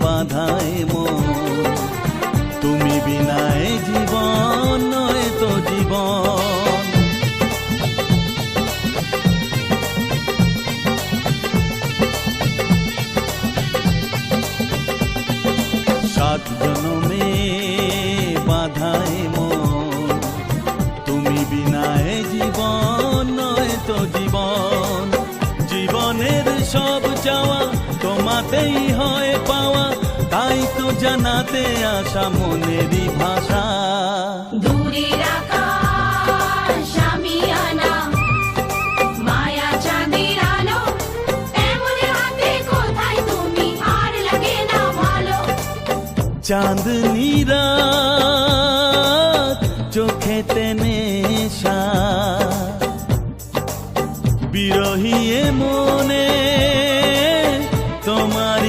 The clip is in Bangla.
বাধায় মন, তুমি বিনায় জীবন নয় তো জীবন। সাত জনমে বাধায় মন, তুমি বিনায় জীবন নয় তো জীবন। জীবনের সব চাওয়া তোমাতেই হয় পাওয়া, তাই তো জানাতে আসা মনেরই ভাষা। দূরের আকাশ আমি আনা, মায়া চাঁদের আলো, এমন হাতে কোথায় তুমি আর লাগে না ভালো। চাঁদনি রাত চোখেতে নেশা, বিরহী এ মনে